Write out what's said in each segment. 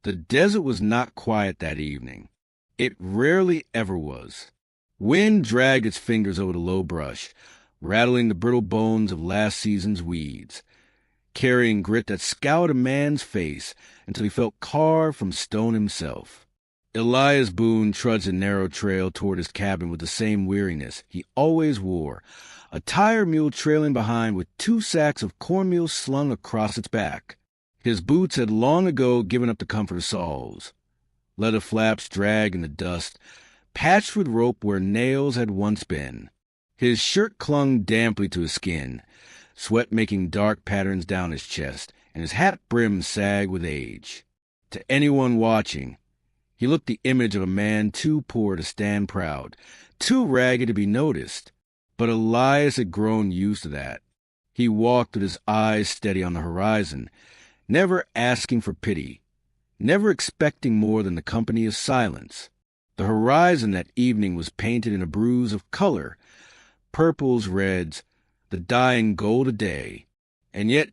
The desert was not quiet that evening. It rarely ever was. Wind dragged its fingers over the low brush, rattling the brittle bones of last season's weeds, carrying grit that scoured a man's face until he felt carved from stone himself. Elias Boone trudged a narrow trail toward his cabin with the same weariness he always wore, a tired mule trailing behind with 2 sacks of cornmeal slung across its back. His boots had long ago given up the comfort of soles. Leather flaps dragged in the dust, patched with rope where nails had once been. His shirt clung damply to his skin, sweat making dark patterns down his chest, and his hat brim sagged with age. To anyone watching, he looked the image of a man too poor to stand proud, too ragged to be noticed. But Elias had grown used to that. He walked with his eyes steady on the horizon, never asking for pity, never expecting more than the company of silence. The horizon that evening was painted in a bruise of color, purples, reds, the dying gold of day. And yet,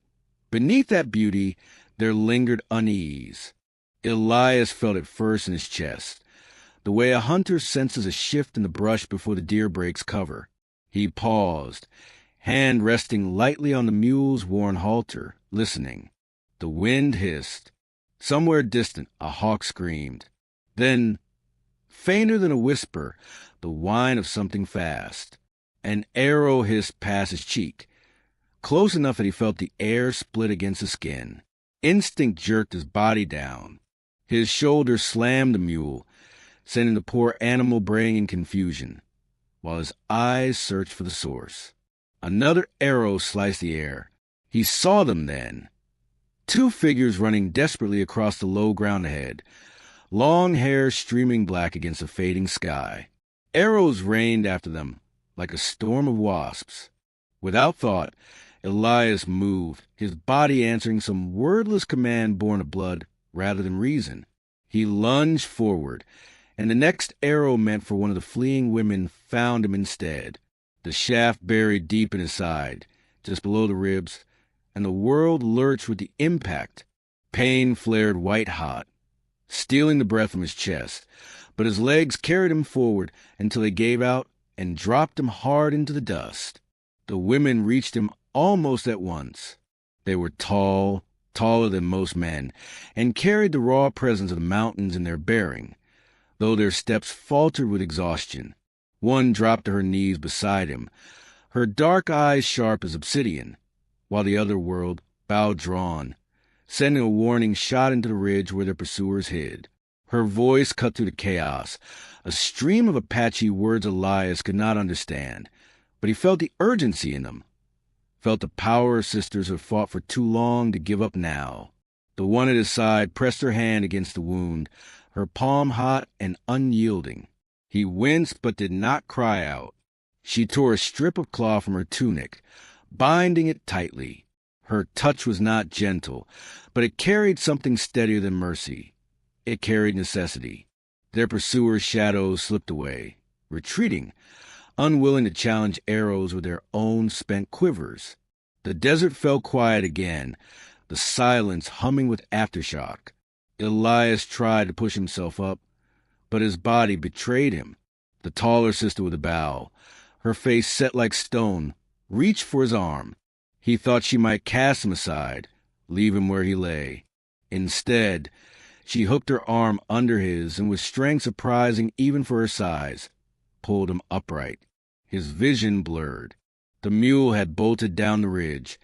beneath that beauty, there lingered unease. Elias felt it first in his chest, the way a hunter senses a shift in the brush before the deer breaks cover. He paused, hand resting lightly on the mule's worn halter, listening. The wind hissed. Somewhere distant, a hawk screamed. Then, fainter than a whisper, the whine of something fast. An arrow hissed past his cheek, close enough that he felt the air split against the skin. Instinct jerked his body down. His shoulder slammed the mule, sending the poor animal braying in confusion, while his eyes searched for the source. Another arrow sliced the air. He saw them then. 2 figures running desperately across the low ground ahead, long hair streaming black against the fading sky. Arrows rained after them like a storm of wasps. Without thought, Elias moved, his body answering some wordless command born of blood rather than reason. He lunged forward, and the next arrow meant for one of the fleeing women found him instead. The shaft buried deep in his side, just below the ribs, and the world lurched with the impact. Pain flared white-hot, stealing the breath from his chest, but his legs carried him forward until they gave out and dropped him hard into the dust. The women reached him almost at once. They were tall, taller than most men, and carried the raw presence of the mountains in their bearing, though their steps faltered with exhaustion. One dropped to her knees beside him, her dark eyes sharp as obsidian, while the other whirled, bow drawn, sending a warning shot into the ridge where their pursuers hid. Her voice cut through the chaos, a stream of Apache words Elias could not understand, but he felt the urgency in them, felt the power of sisters who had fought for too long to give up now. The one at his side pressed her hand against the wound, her palm hot and unyielding. He winced but did not cry out. She tore a strip of cloth from her tunic, binding it tightly. Her touch was not gentle, but it carried something steadier than mercy. It carried necessity. Their pursuers' shadows slipped away, retreating, unwilling to challenge arrows with their own spent quivers. The desert fell quiet again, the silence humming with aftershock. Elias tried to push himself up, but his body betrayed him. The taller sister with the bow, her face set like stone, reached for his arm. He thought she might cast him aside, leave him where he lay. Instead, she hooked her arm under his and with strength surprising even for her size, pulled him upright. His vision blurred. The mule had bolted down the ridge,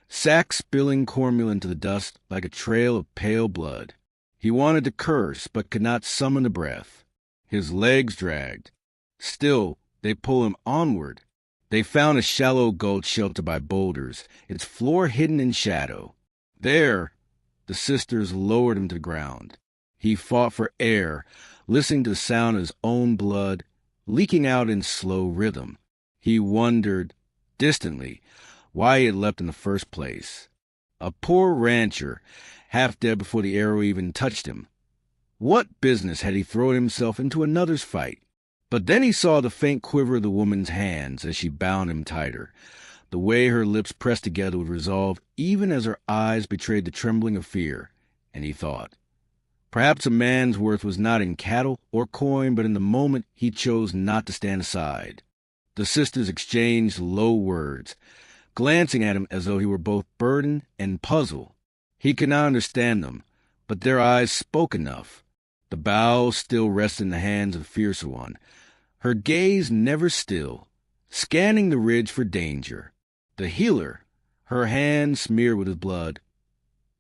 sacks spilling cornmeal into the dust like a trail of pale blood. He wanted to curse, but could not summon the breath. His legs dragged. Still, they pulled him onward. They found a shallow gulch sheltered by boulders, its floor hidden in shadow. There, the sisters lowered him to the ground. He fought for air, listening to the sound of his own blood leaking out in slow rhythm. He wondered, distantly, why he had leapt in the first place. A poor rancher, half dead before the arrow even touched him. What business had he thrown himself into another's fight? But then he saw the faint quiver of the woman's hands as she bound him tighter, the way her lips pressed together with resolve even as her eyes betrayed the trembling of fear, and he thought, Perhaps a man's worth was not in cattle or coin, but in the moment he chose not to stand aside. The sisters exchanged low words, glancing at him as though he were both burdened and puzzled. He could not understand them, but their eyes spoke enough. The bow still rested in the hands of the fiercer one, her gaze never still, scanning the ridge for danger. The healer, her hand smeared with his blood,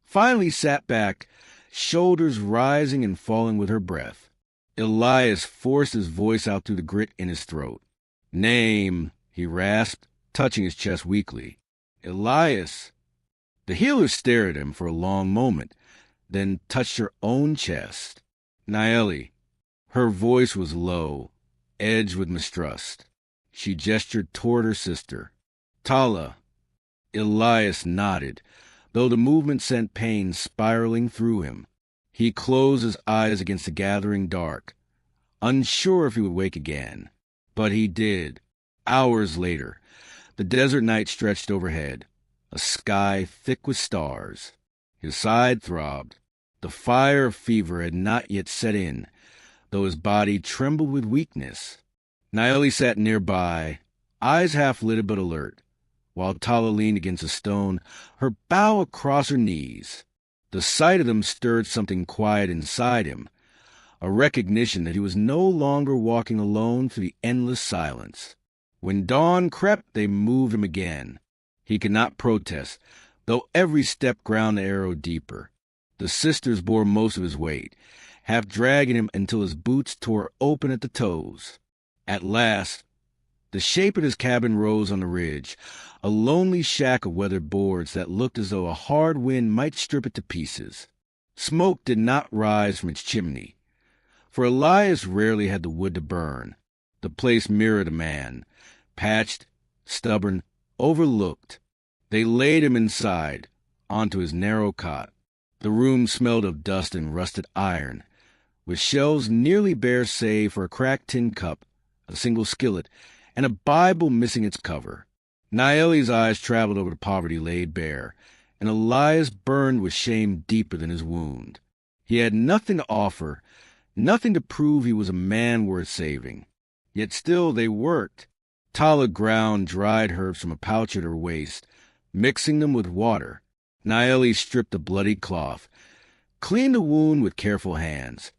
finally sat back, shoulders rising and falling with her breath. Elias forced his voice out through the grit in his throat. "Name," he rasped, touching his chest weakly. "Elias." The healer stared at him for a long moment, then touched her own chest. "Naeli." Her voice was low, edged with mistrust. She gestured toward her sister. "Tala." Elias nodded, though the movement sent pain spiraling through him. He closed his eyes against the gathering dark, unsure if he would wake again. But he did. Hours later, the desert night stretched overhead, a sky thick with stars. His side throbbed. The fire of fever had not yet set in, though his body trembled with weakness. Naeli sat nearby, eyes half-lidded but alert, while Tala leaned against a stone, her bow across her knees. The sight of them stirred something quiet inside him, a recognition that he was no longer walking alone through the endless silence. When dawn crept, they moved him again. He could not protest, though every step ground the arrow deeper. The sisters bore most of his weight, half dragging him until his boots tore open at the toes. At last, the shape of his cabin rose on the ridge, a lonely shack of weathered boards that looked as though a hard wind might strip it to pieces. Smoke did not rise from its chimney, for Elias rarely had the wood to burn. The place mirrored a man, patched, stubborn, overlooked. They laid him inside, onto his narrow cot. The room smelled of dust and rusted iron, with shelves nearly bare save for a cracked tin cup, a single skillet, and a Bible missing its cover. Naeli's eyes traveled over the poverty laid bare, and Elias burned with shame deeper than his wound. He had nothing to offer, nothing to prove he was a man worth saving. Yet still they worked. Tala ground dried herbs from a pouch at her waist, mixing them with water. Naeli stripped the bloody cloth, cleaned the wound with careful hands,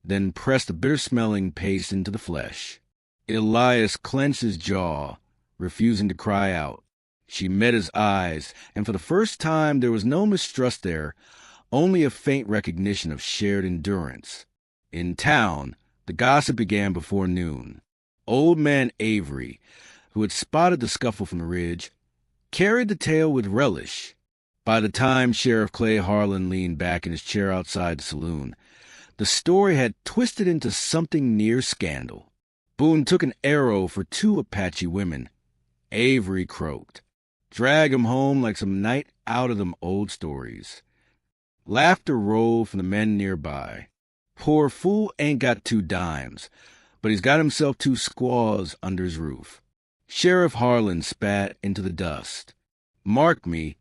then pressed the bitter-smelling paste into the flesh. Elias clenched his jaw, refusing to cry out. She met his eyes, and for the first time there was no mistrust there, only a faint recognition of shared endurance. In town, the gossip began before noon. Old man Avery, who had spotted the scuffle from the ridge, carried the tale with relish. By the time Sheriff Clay Harlan leaned back in his chair outside the saloon, the story had twisted into something near scandal. Boone took an arrow for 2 Apache women. Avery croaked. Drag 'em home like some night out of them old stories. Laughter rolled from the men nearby. Poor fool ain't got 2 dimes, but he's got himself 2 squaws under his roof. Sheriff Harlan spat into the dust. Mark me,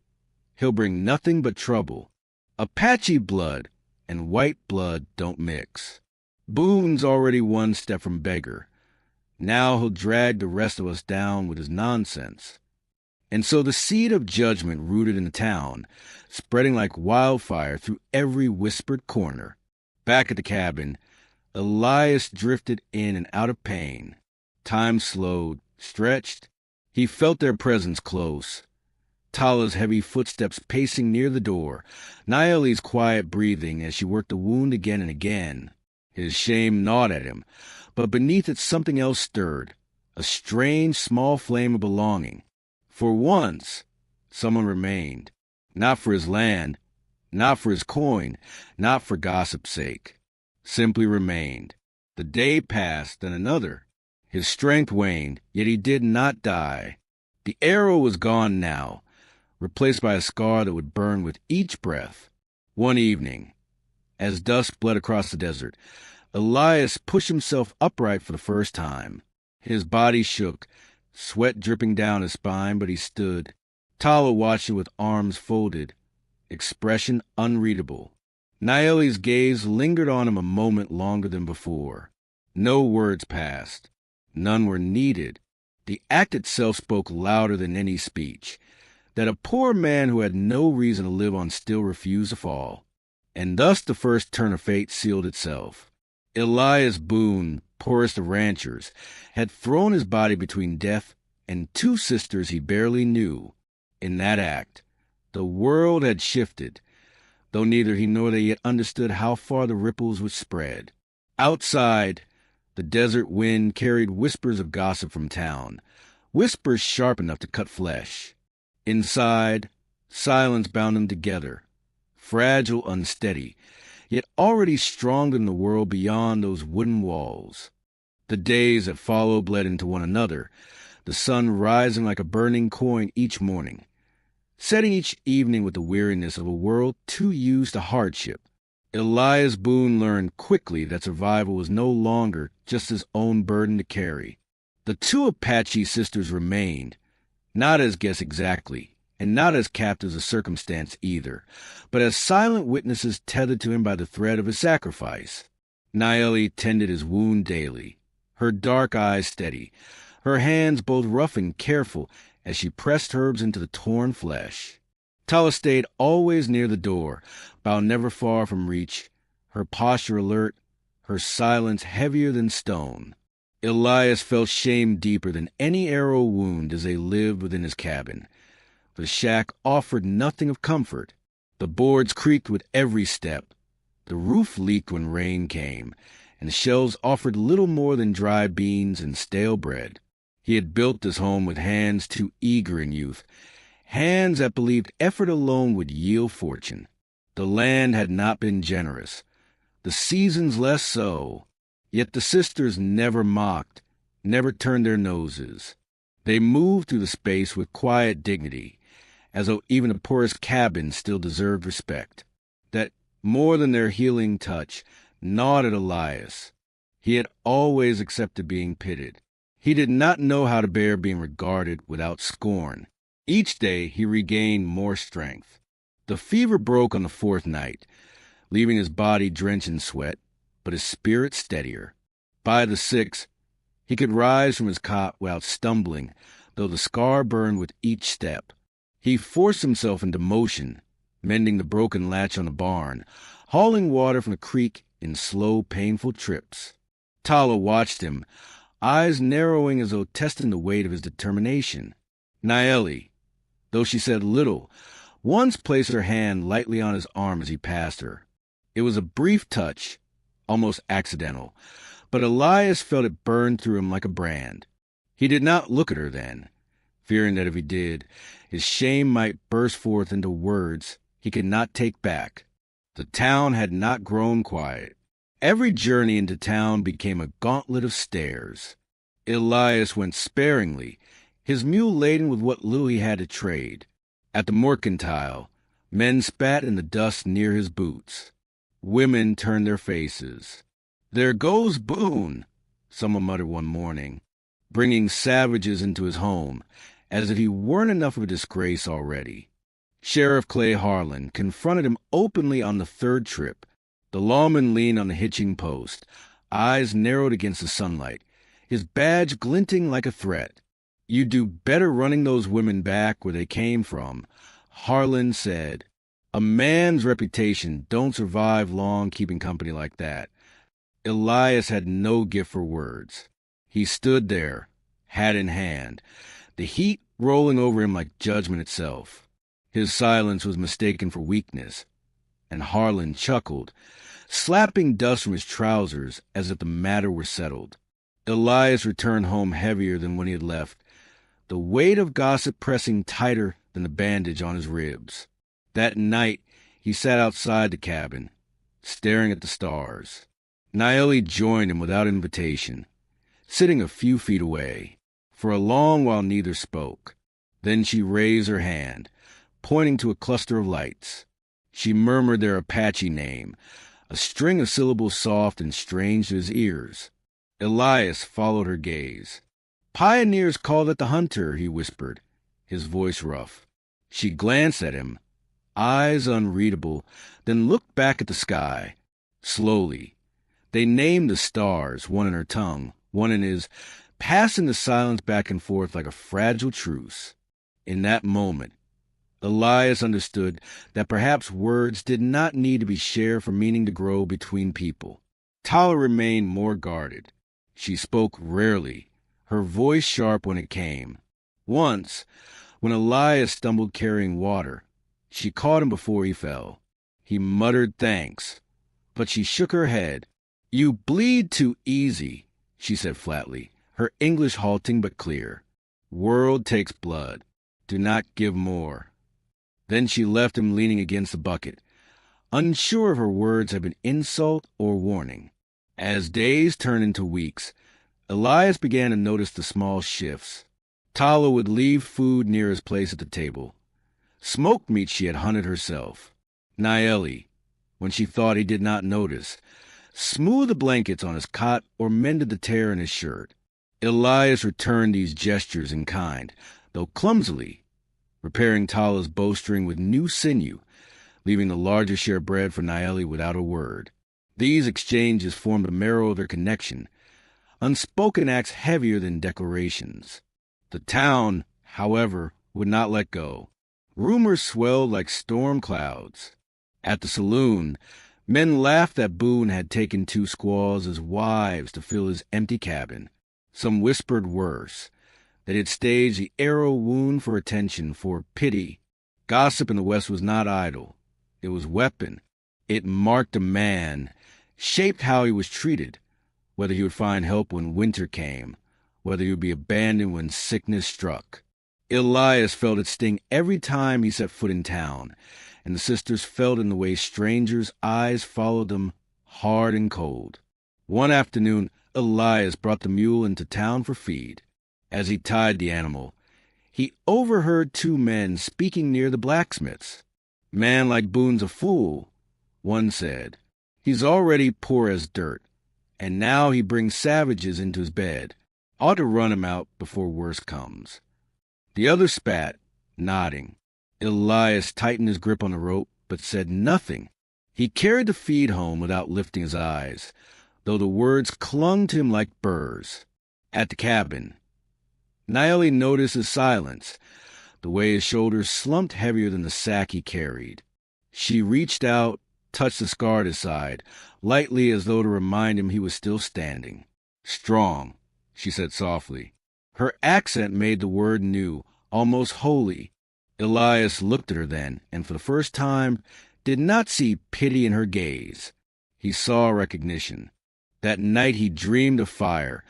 he'll bring nothing but trouble. Apache blood and white blood don't mix. Boone's already 1 step from beggar. Now he'll drag the rest of us down with his nonsense. And so the seed of judgment rooted in the town, spreading like wildfire through every whispered corner. Back at the cabin, Elias drifted in and out of pain. Time slowed, stretched. He felt their presence close. Tala's heavy footsteps pacing near the door, Naeli's quiet breathing as she worked the wound again and again. His shame gnawed at him, but beneath it something else stirred, a strange small flame of belonging. For once, someone remained, not for his land, not for his coin, not for gossip's sake. Simply remained. The day passed, then another. His strength waned, yet he did not die. The arrow was gone now, replaced by a scar that would burn with each breath. One evening, as dusk bled across the desert, Elias pushed himself upright for the first time. His body shook, sweat dripping down his spine, but he stood. Tala watched him with arms folded, expression unreadable. Naeli's gaze lingered on him a moment longer than before. No words passed. None were needed. The act itself spoke louder than any speech, that a poor man who had no reason to live on still refused to fall. And thus the first turn of fate sealed itself. Elias Boone, poorest of ranchers, had thrown his body between death and two sisters he barely knew. In that act, the world had shifted, though neither he nor they yet understood how far the ripples would spread. Outside, the desert wind carried whispers of gossip from town, whispers sharp enough to cut flesh. Inside, silence bound them together, fragile, unsteady, yet already stronger than the world beyond those wooden walls. The days that followed bled into one another, the sun rising like a burning coin each morning, setting each evening with the weariness of a world too used to hardship. Elias Boone learned quickly that survival was no longer just his own burden to carry. The two Apache sisters remained, not as guests exactly, and not as captives of circumstance either, but as silent witnesses tethered to him by the thread of his sacrifice. Naeli tended his wound daily, her dark eyes steady, her hands both rough and careful as she pressed herbs into the torn flesh. Tala stayed always near the door, bow never far from reach, her posture alert, her silence heavier than stone. Elias felt shame deeper than any arrow wound as they lived within his cabin. The shack offered nothing of comfort. The boards creaked with every step. The roof leaked when rain came, and the shelves offered little more than dry beans and stale bread. He had built this home with hands too eager in youth, hands that believed effort alone would yield fortune. The land had not been generous, the seasons less so, yet the sisters never mocked, never turned their noses. They moved through the space with quiet dignity, as though even the poorest cabin still deserved respect. That, more than their healing touch, gnawed at Elias. He had always accepted being pitied. He did not know how to bear being regarded without scorn. Each day he regained more strength. The fever broke on the fourth night, leaving his body drenched in sweat, but his spirit steadier. By the sixth, he could rise from his cot without stumbling, though the scar burned with each step. He forced himself into motion, mending the broken latch on the barn, hauling water from the creek in slow, painful trips. Tala watched him, eyes narrowing as though testing the weight of his determination. Naeli, though she said little, once placed her hand lightly on his arm as he passed her. It was a brief touch, almost accidental, but Elias felt it burn through him like a brand. He did not look at her then, fearing that if he did, his shame might burst forth into words he could not take back. The town had not grown quiet. Every journey into town became a gauntlet of stairs. Elias went sparingly, his mule laden with what little he had to trade. At the mercantile, men spat in the dust near his boots. Women turned their faces. "There goes Boone," someone muttered one morning, bringing savages into his home, as if he weren't enough of a disgrace already. Sheriff Clay Harlan confronted him openly on the third trip. The lawman leaned on the hitching post, eyes narrowed against the sunlight, his badge glinting like a threat. "You'd do better running those women back where they came from," Harlan said. "A man's reputation don't survive long keeping company like that." Elias had no gift for words. He stood there, hat in hand, the heat rolling over him like judgment itself. His silence was mistaken for weakness, and Harlan chuckled, slapping dust from his trousers as if the matter were settled. Elias returned home heavier than when he had left, the weight of gossip pressing tighter than the bandage on his ribs. That night he sat outside the cabin, staring at the stars. Naeli joined him without invitation, sitting a few feet away. For a long while neither spoke. Then she raised her hand, pointing to a cluster of lights. She murmured their Apache name, a string of syllables soft and strange to his ears. Elias followed her gaze. "Pioneers called it the Hunter," he whispered, his voice rough. She glanced at him, eyes unreadable, then looked back at the sky. Slowly, they named the stars, one in her tongue, one in his, passing the silence back and forth like a fragile truce. In that moment, Elias understood that perhaps words did not need to be shared for meaning to grow between people. Tala remained more guarded. She spoke rarely, her voice sharp when it came. Once, when Elias stumbled carrying water, she caught him before he fell. He muttered thanks, but she shook her head. "You bleed too easy," she said flatly, her English halting but clear. "World takes blood. Do not give more." Then she left him leaning against the bucket, unsure if her words had been insult or warning. As days turned into weeks, Elias began to notice the small shifts. Tala would leave food near his place at the table. Smoked meat she had hunted herself. Naeli, when she thought he did not notice, smoothed the blankets on his cot or mended the tear in his shirt. Elias returned these gestures in kind, though clumsily, repairing Tala's bowstring with new sinew, leaving the larger share of bread for Naeli without a word. These exchanges formed the marrow of their connection, unspoken acts heavier than declarations. The town, however, would not let go. Rumors swelled like storm clouds. At the saloon, men laughed that Boone had taken 2 squaws as wives to fill his empty cabin. Some whispered worse, that he had staged the arrow wound for attention, for pity. Gossip in the West was not idle. It was weapon. It marked a man, shaped how he was treated, whether he would find help when winter came, whether he would be abandoned when sickness struck. Elias felt it sting every time he set foot in town, and the sisters felt in the way strangers' eyes followed them hard and cold. One afternoon, Elias brought the mule into town for feed. As he tied the animal, he overheard 2 men speaking near the blacksmith's. "Man like Boone's a fool," one said. "He's already poor as dirt, and now he brings savages into his bed. Ought to run him out before worse comes." The other spat, nodding. Elias tightened his grip on the rope, but said nothing. He carried the feed home without lifting his eyes, though the words clung to him like burrs. At the cabin, Naeli noticed his silence, the way his shoulders slumped heavier than the sack he carried. She reached out, touched the scar at his side, lightly as though to remind him he was still standing. "Strong," she said softly. Her accent made the word new, almost holy. Elias looked at her then, and for the first time did not see pity in her gaze. He saw recognition. That night he dreamed of fire,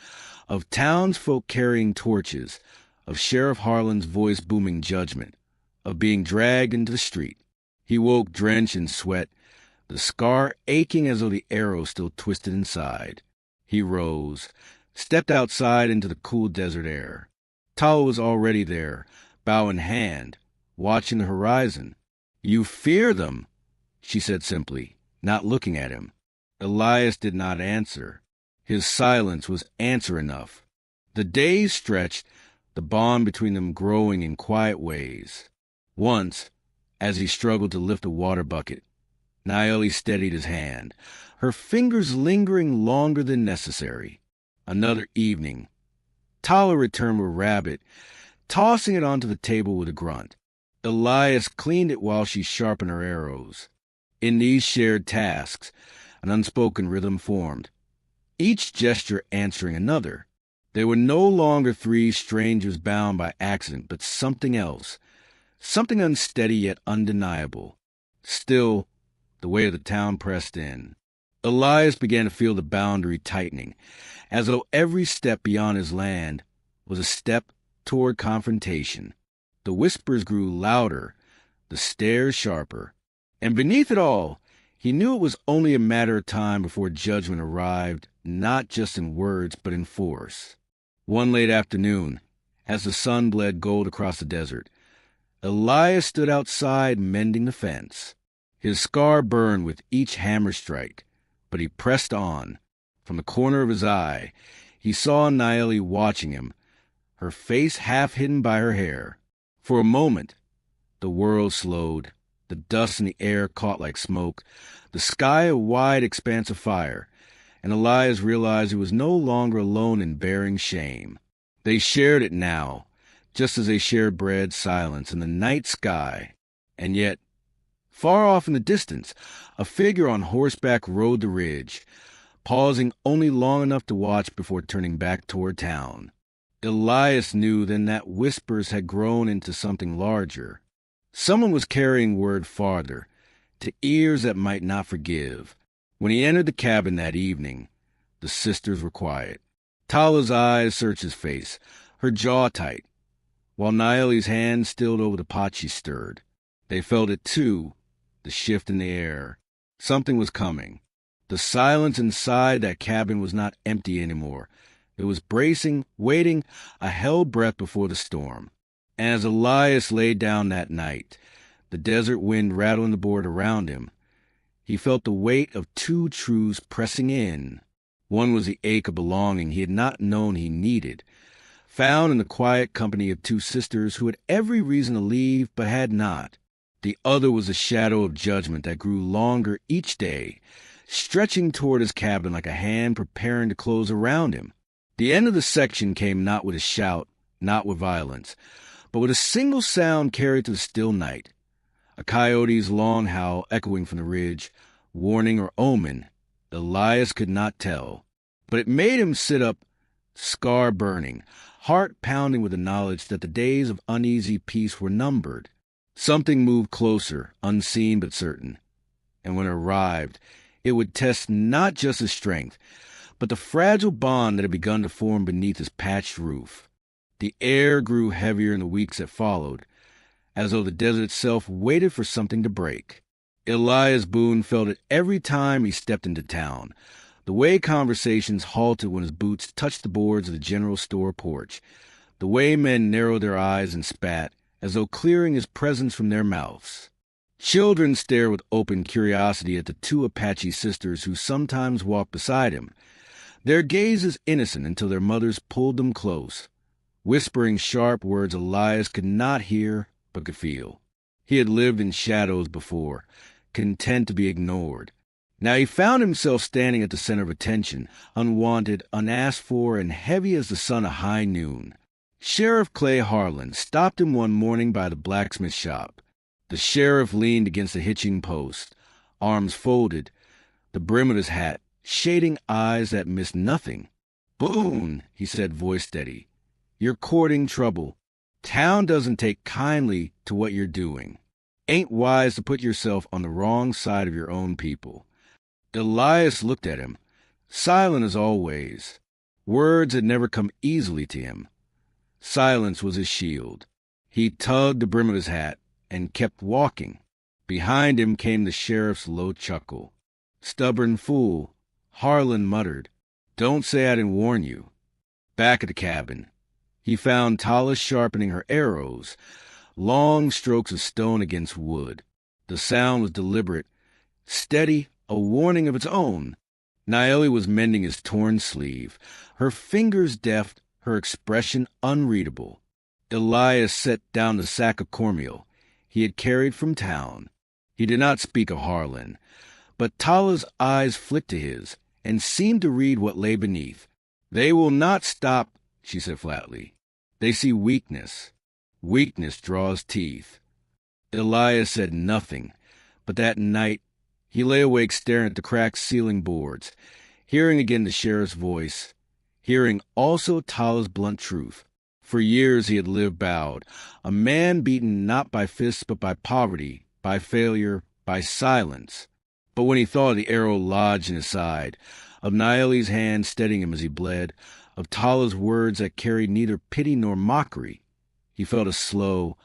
of townsfolk carrying torches, of Sheriff Harlan's voice booming judgment, of being dragged into the street. He woke drenched in sweat, the scar aching as though the arrow still twisted inside. He rose, stepped outside into the cool desert air. Tala was already there, bow in hand, watching the horizon. "You fear them," she said simply, not looking at him. Elias did not answer. His silence was answer enough. The days stretched, the bond between them growing in quiet ways. Once, as he struggled to lift a water bucket, Naeli steadied his hand, her fingers lingering longer than necessary. Another evening, Tala returned with a rabbit, tossing it onto the table with a grunt. Elias cleaned it while she sharpened her arrows. In these shared tasks, an unspoken rhythm formed, each gesture answering another. They were no longer 3 strangers bound by accident, but something else, something unsteady yet undeniable. Still, the weight of the town pressed in. Elias began to feel the boundary tightening, as though every step beyond his land was a step toward confrontation. The whispers grew louder, the stares sharper, and beneath it all, he knew it was only a matter of time before judgment arrived, not just in words, but in force. One late afternoon, as the sun bled gold across the desert, Elias stood outside mending the fence. His scar burned with each hammer strike, but he pressed on. From the corner of his eye, he saw Naeli watching him, her face half hidden by her hair. For a moment, the world slowed. the dust in the air caught like smoke, the sky a wide expanse of fire, and Elias realized he was no longer alone in bearing shame. They shared it now, just as they shared bread, silence, and the night sky. And yet, far off in the distance, a figure on horseback rode the ridge, pausing only long enough to watch before turning back toward town. Elias knew then that whispers had grown into something larger. Someone was carrying word farther, to ears that might not forgive. When he entered the cabin that evening, the sisters were quiet. Tala's eyes searched his face, her jaw tight, while Naeli's hand stilled over the pot she stirred. They felt it too, the shift in the air. Something was coming. The silence inside that cabin was not empty anymore. It was bracing, waiting, a held breath before the storm. And as Elias lay down that night, the desert wind rattling the board around him, he felt the weight of two truths pressing in. One was the ache of belonging he had not known he needed, found in the quiet company of two sisters who had every reason to leave but had not. The other was a shadow of judgment that grew longer each day, stretching toward his cabin like a hand preparing to close around him. The end of the section came not with a shout, not with violence, but with a single sound carried to the still night. A coyote's long howl echoing from the ridge, warning or omen, Elias could not tell. But it made him sit up, scar burning, heart pounding with the knowledge that the days of uneasy peace were numbered. Something moved closer, unseen but certain. And when it arrived, it would test not just his strength, but the fragile bond that had begun to form beneath his patched roof. The air grew heavier in the weeks that followed, as though the desert itself waited for something to break. Elias Boone felt it every time he stepped into town, the way conversations halted when his boots touched the boards of the general store porch, the way men narrowed their eyes and spat, as though clearing his presence from their mouths. Children stared with open curiosity at the two Apache sisters who sometimes walked beside him, their gazes innocent until their mothers pulled them close, whispering sharp words Elias could not hear but could feel. He had lived in shadows before, content to be ignored. Now he found himself standing at the center of attention, unwanted, unasked for, and heavy as the sun of high noon. Sheriff Clay Harlan stopped him one morning by the blacksmith shop. The sheriff leaned against a hitching post, arms folded, the brim of his hat shading eyes that missed nothing. "Boone," he said, voice steady, "you're courting trouble. Town doesn't take kindly to what you're doing. Ain't wise to put yourself on the wrong side of your own people." Elias looked at him, silent as always. Words had never come easily to him. Silence was his shield. He tugged the brim of his hat and kept walking. Behind him came the sheriff's low chuckle. "Stubborn fool," Harlan muttered. "Don't say I didn't warn you." Back at the cabin, he found Tala sharpening her arrows, long strokes of stone against wood. The sound was deliberate, steady, a warning of its own. Naeli was mending his torn sleeve, her fingers deft, her expression unreadable. Elias set down the sack of cornmeal he had carried from town. He did not speak of Harlan, but Tala's eyes flicked to his and seemed to read what lay beneath. "They will not stop," she said flatly. "They see weakness. Weakness draws teeth." Elias said nothing, but that night he lay awake staring at the cracked ceiling boards, hearing again the sheriff's voice, hearing also Tala's blunt truth. For years he had lived bowed, a man beaten not by fists but by poverty, by failure, by silence. But when he thought of the arrow lodged in his side, of Naeli's hand steadying him as he bled, of Tala's words that carried neither pity nor mockery, he felt a slow,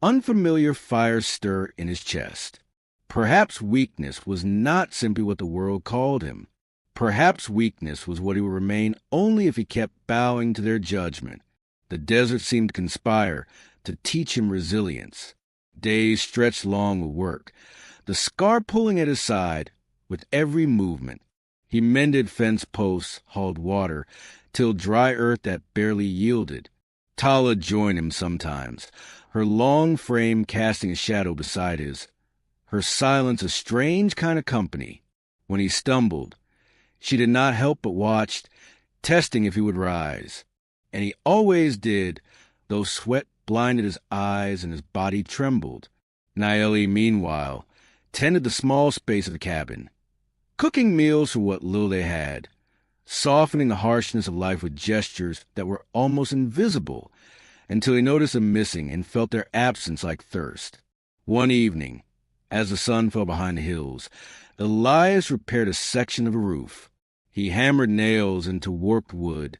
unfamiliar fire stir in his chest. Perhaps weakness was not simply what the world called him. Perhaps weakness was what he would remain only if he kept bowing to their judgment. The desert seemed to conspire to teach him resilience. Days stretched long with work, the scar pulling at his side with every movement. He mended fence posts, hauled water, tilled dry earth that barely yielded. Tala joined him sometimes, her long frame casting a shadow beside his. her silence a strange kind of company. When he stumbled, she did not help but watched, testing if he would rise. And he always did, though sweat blinded his eyes and his body trembled. Naeli, meanwhile, tended the small space of the cabin, cooking meals for what little they had, softening the harshness of life with gestures that were almost invisible, until he noticed them missing and felt their absence like thirst. One evening, as the sun fell behind the hills, Elias repaired a section of a roof. He hammered nails into warped wood,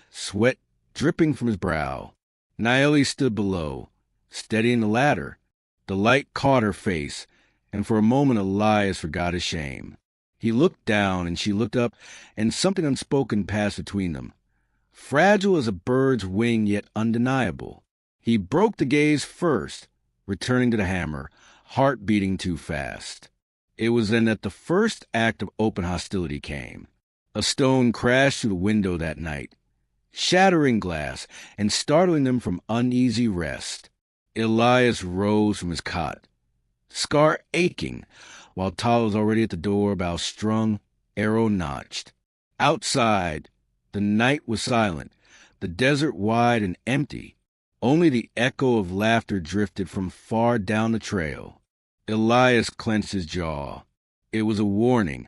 sweat dripping from his brow. Naeli stood below, steadying the ladder. The light caught her face, and for a moment Elias forgot his shame. He looked down, and she looked up, and something unspoken passed between them. Fragile as a bird's wing, yet undeniable. He broke the gaze first, returning to the hammer, heart beating too fast. It was then that the first act of open hostility came. A stone crashed through the window that night, shattering glass and startling them from uneasy rest. Elias rose from his cot, scar aching, while Tal was already at the door, bow strung, arrow notched. Outside, the night was silent, the desert wide and empty. Only the echo of laughter drifted from far down the trail. Elias clenched his jaw. It was a warning,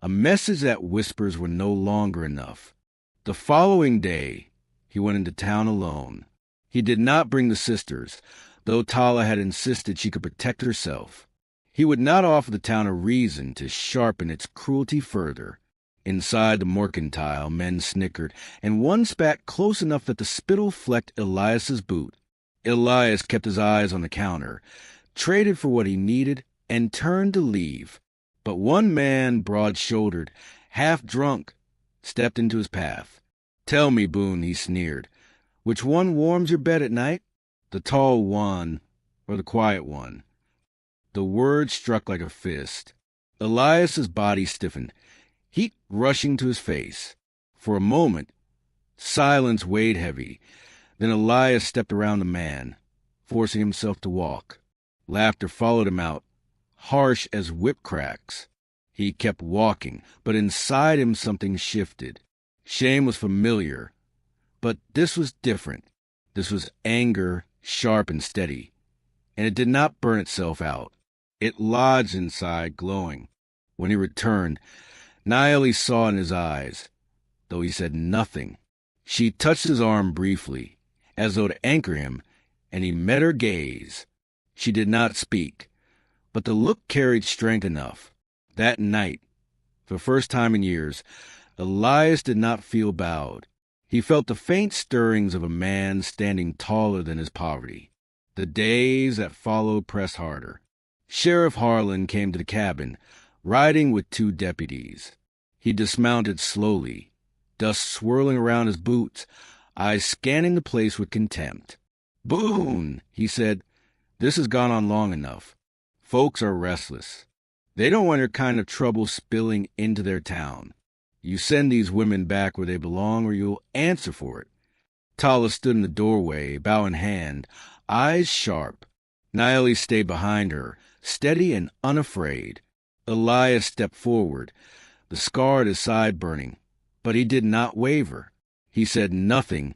a message that whispers were no longer enough. The following day, he went into town alone. He did not bring the sisters, though Tala had insisted she could protect herself. He would not offer the town a reason to sharpen its cruelty further. Inside the mercantile, men snickered, and one spat close enough that the spittle flecked Elias's boot. Elias kept his eyes on the counter, traded for what he needed, and turned to leave. But one man, broad-shouldered, half-drunk, stepped into his path. "Tell me, Boone," he sneered, "which one warms your bed at night? The tall one or the quiet one?" The word struck like a fist. Elias's body stiffened, heat rushing to his face. For a moment, silence weighed heavy. Then Elias stepped around the man, forcing himself to walk. Laughter followed him out, harsh as whip cracks. He kept walking, but inside him something shifted. Shame was familiar, but this was different. This was anger, sharp and steady, and it did not burn itself out. It lodged inside, glowing. When he returned, Naeli saw in his eyes, though he said nothing. She touched his arm briefly, as though to anchor him, and he met her gaze. She did not speak, but the look carried strength enough. That night, for the first time in years, Elias did not feel bowed. He felt the faint stirrings of a man standing taller than his poverty. The days that followed pressed harder. Sheriff Harlan came to the cabin, riding with 2 deputies. He dismounted slowly, dust swirling around his boots, eyes scanning the place with contempt. "Boone," he said, "this has gone on long enough. Folks are restless. They don't want your kind of trouble spilling into their town. You send these women back where they belong, or you'll answer for it." Tala stood in the doorway, bow in hand, eyes sharp. Naeli stayed behind her, steady and unafraid. Elias stepped forward, the scar at his side burning, but he did not waver. He said nothing,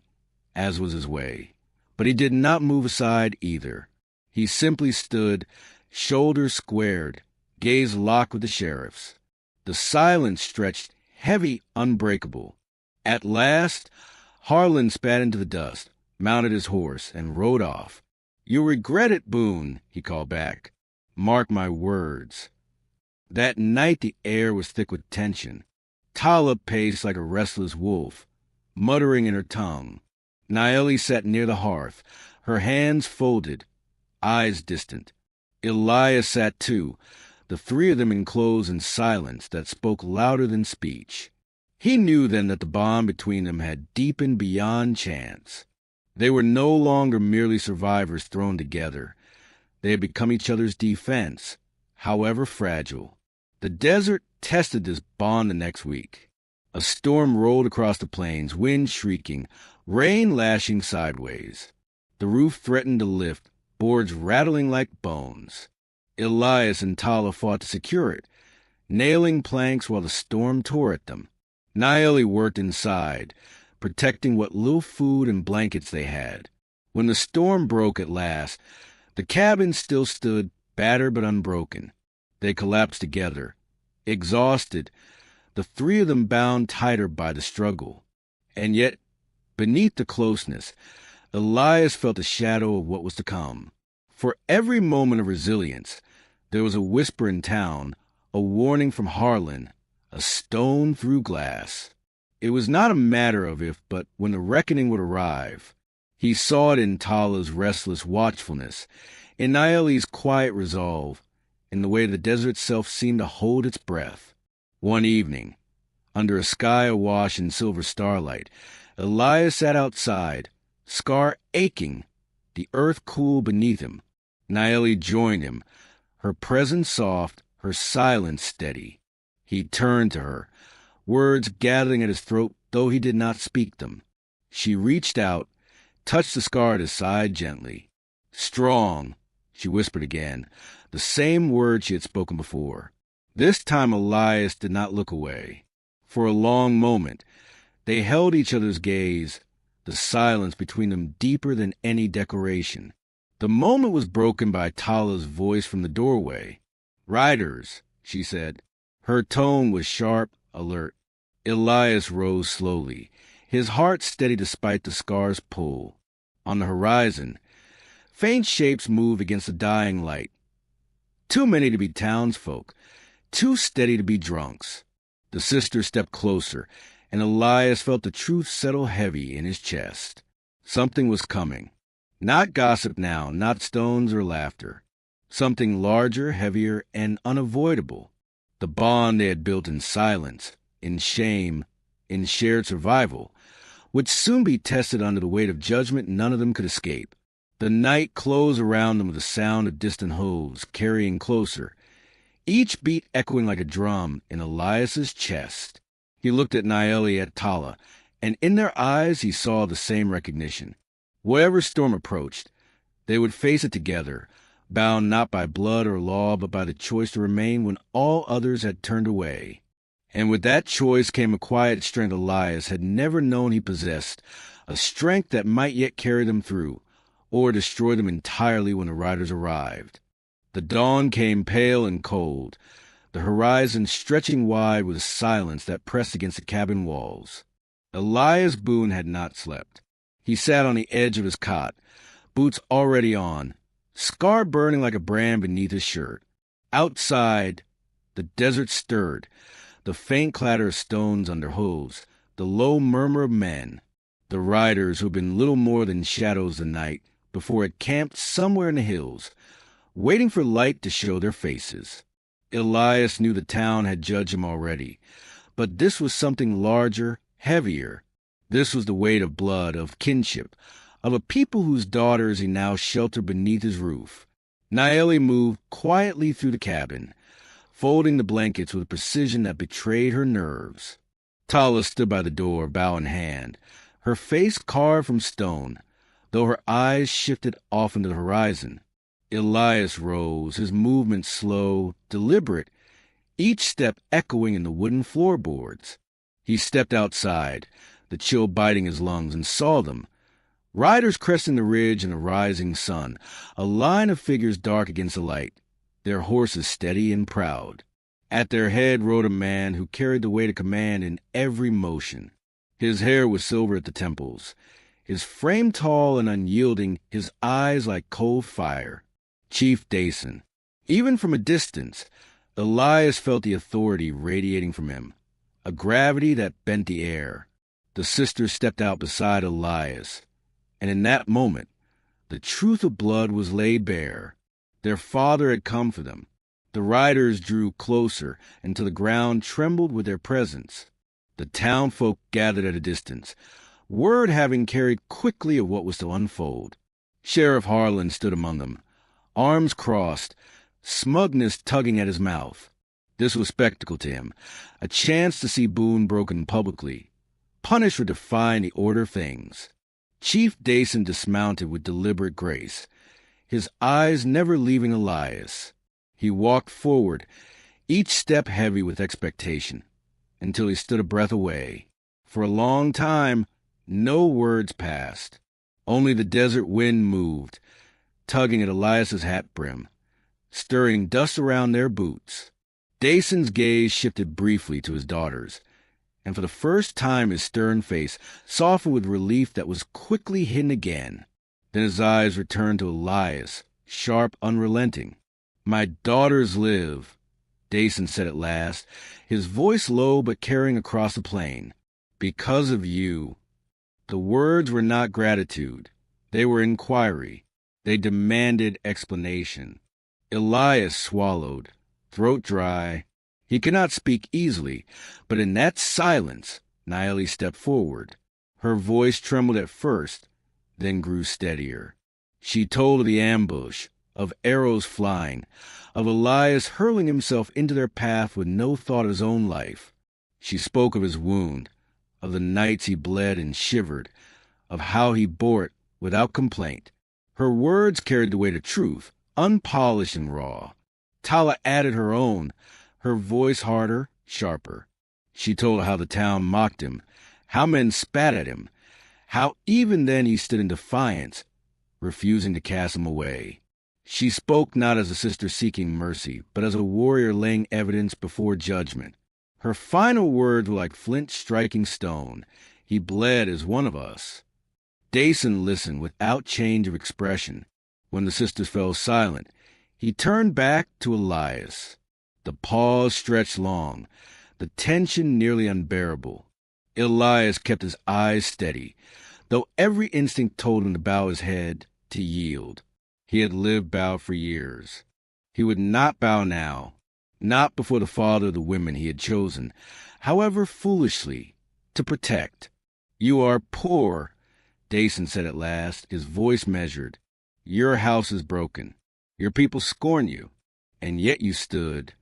as was his way, but he did not move aside either. He simply stood, shoulders squared, gaze locked with the sheriff's. The silence stretched heavy, unbreakable. At last, Harlan spat into the dust, mounted his horse, and rode off. "You'll regret it, Boone," he called back. "Mark my words." That night the air was thick with tension. Tala paced like a restless wolf, muttering in her tongue. Naeli sat near the hearth, her hands folded, eyes distant. Elias sat too, the 3 of them enclosed in silence that spoke louder than speech. He knew then that the bond between them had deepened beyond chance. They were no longer merely survivors thrown together. They had become each other's defense, however fragile. The desert tested this bond the next week. A storm rolled across the plains, wind shrieking, rain lashing sideways. The roof threatened to lift, boards rattling like bones. Elias and Tala fought to secure it, nailing planks while the storm tore at them. Naeli worked inside, protecting what little food and blankets they had. When the storm broke at last, the cabin still stood, battered but unbroken. They collapsed together, exhausted, the three of them bound tighter by the struggle. And yet, beneath the closeness, Elias felt a shadow of what was to come. For every moment of resilience, there was a whisper in town, a warning from Harlan, a stone through glass. It was not a matter of if, but when the reckoning would arrive. He saw it in Tala's restless watchfulness, in Naeli's quiet resolve, in the way the desert itself seemed to hold its breath. One evening, under a sky awash in silver starlight, Elias sat outside, Scar aching, the earth cool beneath him. Naeli joined him, her presence soft, her silence steady. He turned to her, words gathering at his throat, though he did not speak them. She reached out, touched the scar at his side gently. Strong, she whispered again, the same words she had spoken before. This time Elias did not look away. For a long moment, they held each other's gaze, the silence between them deeper than any decoration. The moment was broken by Tala's voice from the doorway. "Riders," she said. Her tone was sharp, alert. Elias rose slowly, his heart steady despite the scar's pull. On the horizon, faint shapes moved against the dying light. Too many to be townsfolk, too steady to be drunks. The sister stepped closer, and Elias felt the truth settle heavy in his chest. Something was coming. Not gossip now, not stones or laughter. Something larger, heavier, and unavoidable. The bond they had built in silence, in shame, in shared survival, would soon be tested under the weight of judgment none of them could escape. The night closed around them with the sound of distant hooves carrying closer, each beat echoing like a drum in Elias's chest. He looked at Naeli, at Tala, and in their eyes he saw the same recognition. Whatever storm approached, they would face it together, bound not by blood or law, but by the choice to remain when all others had turned away. And with that choice came a quiet strength Elias had never known he possessed, a strength that might yet carry them through, or destroy them entirely when the riders arrived. The dawn came pale and cold, the horizon stretching wide with a silence that pressed against the cabin walls. Elias Boone had not slept. He sat on the edge of his cot, boots already on, scar burning like a brand beneath his shirt. Outside, the desert stirred, the faint clatter of stones under hooves, the low murmur of men, the riders who had been little more than shadows the night before it camped somewhere in the hills, waiting for light to show their faces. Elias knew the town had judged him already, but this was something larger, heavier. This was the weight of blood, of kinship, of a people whose daughters he now sheltered beneath his roof. Naeli moved quietly through the cabin, folding the blankets with a precision that betrayed her nerves. Tala stood by the door, bow in hand, her face carved from stone, though her eyes shifted often to the horizon. Elias rose, his movements slow, deliberate, each step echoing in the wooden floorboards. He stepped outside, the chill biting his lungs, and saw them. Riders cresting the ridge in the rising sun, a line of figures dark against the light, their horses steady and proud. At their head rode a man who carried the weight of command in every motion. His hair was silver at the temples, his frame tall and unyielding, his eyes like cold fire. Chief Dason. Even from a distance, Elias felt the authority radiating from him, a gravity that bent the air. The sisters stepped out beside Elias, and in that moment, the truth of blood was laid bare. Their father had come for them. The riders drew closer until the ground trembled with their presence. The townfolk gathered at a distance, word having carried quickly of what was to unfold. Sheriff Harlan stood among them, arms crossed, smugness tugging at his mouth. This was spectacle to him, a chance to see Boone broken publicly, punished for defying the order of things. Chief Dason dismounted with deliberate grace, his eyes never leaving Elias. He walked forward, each step heavy with expectation, until he stood a breath away. For a long time, no words passed. Only the desert wind moved, tugging at Elias's hat brim, stirring dust around their boots. Dayson's gaze shifted briefly to his daughters, and for the first time his stern face softened with relief that was quickly hidden again. Then his eyes returned to Elias, sharp, unrelenting. "My daughters live," Dayson said at last, his voice low but carrying across the plain. "Because of you." The words were not gratitude. They were inquiry. They demanded explanation. Elias swallowed, throat dry. He could not speak easily, but in that silence, Naeli stepped forward. Her voice trembled at first, then grew steadier. She told of the ambush, of arrows flying, of Elias hurling himself into their path with no thought of his own life. She spoke of his wound, of the nights he bled and shivered, of how he bore it without complaint. Her words carried the weight of truth, unpolished and raw. Tala added her own, her voice harder, sharper. She told how the town mocked him, how men spat at him, how even then he stood in defiance, refusing to cast him away. She spoke not as a sister seeking mercy, but as a warrior laying evidence before judgment. Her final words were like flint striking stone. "He bled as one of us." Dayson listened without change of expression. When the sisters fell silent, he turned back to Elias. The pause stretched long, the tension nearly unbearable. Elias kept his eyes steady, though every instinct told him to bow his head, to yield. He had lived bowed for years. He would not bow now, not before the father of the women he had chosen, however foolishly, to protect. "You are poor," Dayson said at last, his voice measured. "Your house is broken. Your people scorn you, and yet you stood."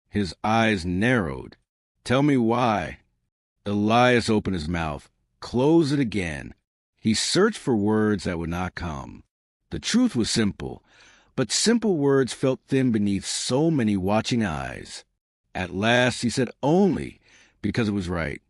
His eyes narrowed. "Tell me why." Elias opened his mouth, closed it again. He searched for words that would not come. The truth was simple, but simple words felt thin beneath so many watching eyes. At last he said only because it was right.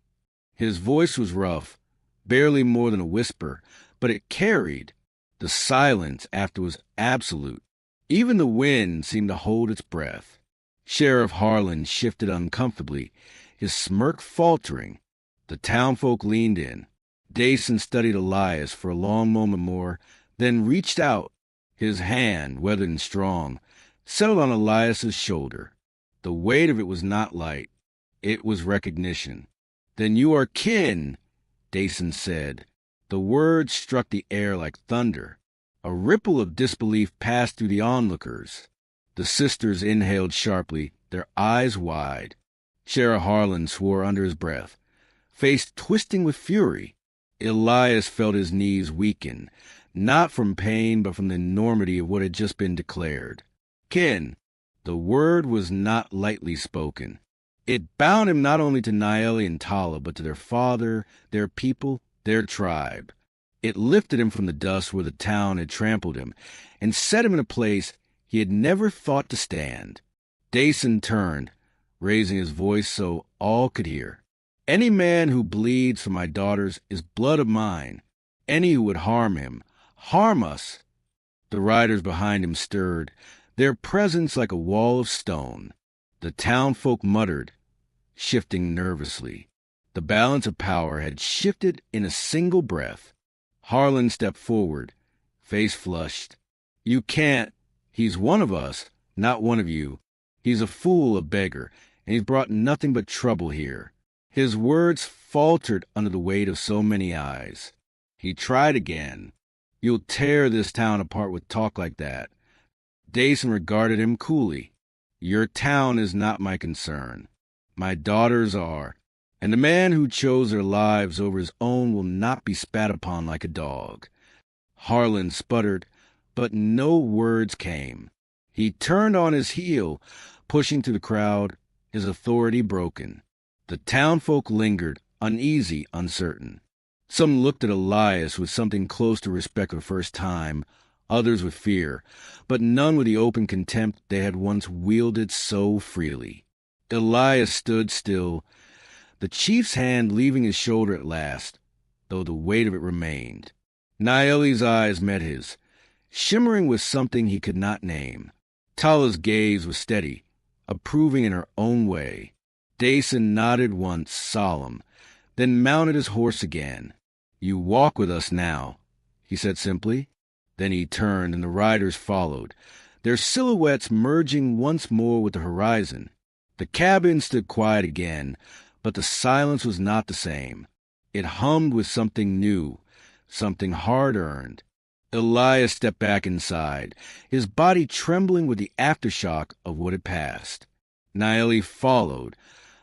His voice was rough, barely more than a whisper, but it carried. The silence after was absolute. Even the wind seemed to hold its breath. Sheriff Harlan shifted uncomfortably, his smirk faltering. The townfolk leaned in. Dayson studied Elias for a long moment more, then reached out. His hand, weathered and strong, settled on Elias's shoulder. The weight of it was not light. It was recognition. "Then you are kin," Dayson said. The words struck the air like thunder. A ripple of disbelief passed through the onlookers. The sisters inhaled sharply, their eyes wide. Sheriff Harlan swore under his breath, face twisting with fury. Elias felt his knees weaken, not from pain, but from the enormity of what had just been declared. Kin. The word was not lightly spoken. It bound him not only to Naeli and Tala, but to their father, their people, their tribe. It lifted him from the dust where the town had trampled him, and set him in a place he had never thought to stand. Dayson turned, raising his voice so all could hear. "Any man who bleeds for my daughters is blood of mine. Any who would harm him, harm us." The riders behind him stirred, their presence like a wall of stone. The townfolk muttered, shifting nervously. The balance of power had shifted in a single breath. Harlan stepped forward, face flushed. "You can't. He's one of us, not one of you. He's a fool, a beggar, and he's brought nothing but trouble here." His words faltered under the weight of so many eyes. He tried again. "You'll tear this town apart with talk like that." Dayson regarded him coolly. "Your town is not my concern. My daughters are, and the man who chose their lives over his own will not be spat upon like a dog." Harlan sputtered, but no words came. He turned on his heel, pushing through the crowd, his authority broken. The townfolk lingered, uneasy, uncertain. Some looked at Elias with something close to respect for the first time, others with fear, but none with the open contempt they had once wielded so freely. Elias stood still, the chief's hand leaving his shoulder at last, though the weight of it remained. Naeli's eyes met his, shimmering with something he could not name. Tala's gaze was steady, approving in her own way. Dason nodded once, solemn, then mounted his horse again. "You walk with us now," he said simply. Then he turned, and the riders followed, their silhouettes merging once more with the horizon. The cabin stood quiet again, but the silence was not the same. It hummed with something new, something hard-earned. Elias stepped back inside, his body trembling with the aftershock of what had passed. Naeli followed,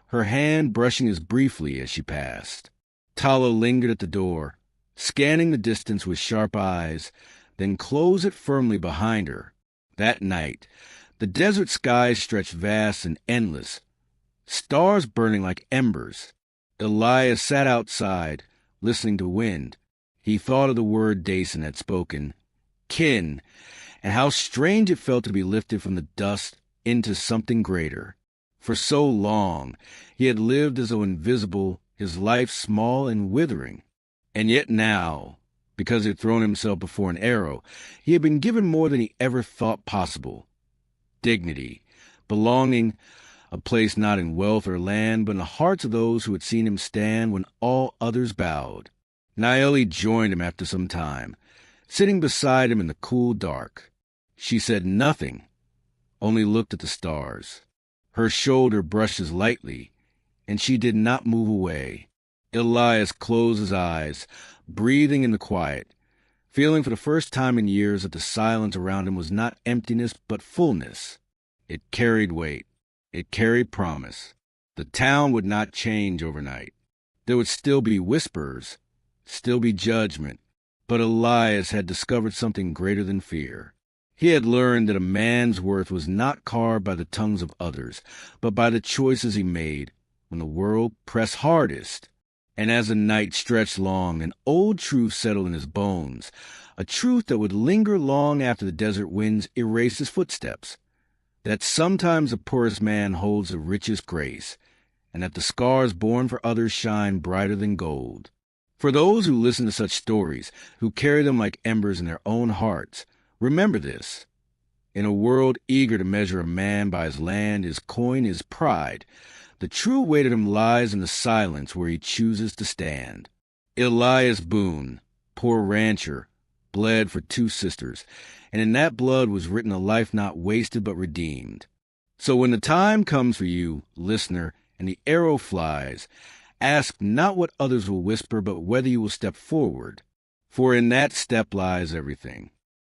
her hand brushing his briefly as she passed. Tala lingered at the door, scanning the distance with sharp eyes, then closed it firmly behind her. That night, the desert sky stretched vast and endless, stars burning like embers. Elias sat outside, listening to wind. He thought of the word Dason had spoken, kin, and how strange it felt to be lifted from the dust into something greater. For so long, he had lived as though invisible, his life small and withering. And yet now, because he had thrown himself before an arrow, he had been given more than he ever thought possible. Dignity, belonging, a place not in wealth or land, but in the hearts of those who had seen him stand when all others bowed. Naeli joined him after some time, sitting beside him in the cool dark. She said nothing, only looked at the stars. Her shoulder brushed as lightly, and she did not move away. Elias closed his eyes, breathing in the quiet, feeling for the first time in years that the silence around him was not emptiness but fullness. It carried weight. It carried promise. The town would not change overnight. There would still be whispers, still be judgment, but Elias had discovered something greater than fear. He had learned that a man's worth was not carved by the tongues of others, but by the choices he made when the world pressed hardest. And as the night stretched long, an old truth settled in his bones, a truth that would linger long after the desert winds erased his footsteps, that sometimes the poorest man holds the richest grace, and that the scars borne for others shine brighter than gold. For those who listen to such stories, who carry them like embers in their own hearts, remember this. In a world eager to measure a man by his land, his coin, his pride, the true weight of him lies in the silence where he chooses to stand. Elias Boone, poor rancher, bled for 2 sisters, and in that blood was written a life not wasted but redeemed. So when the time comes for you, listener, and the arrow flies, ask not what others will whisper, but whether you will step forward, for in that step lies everything.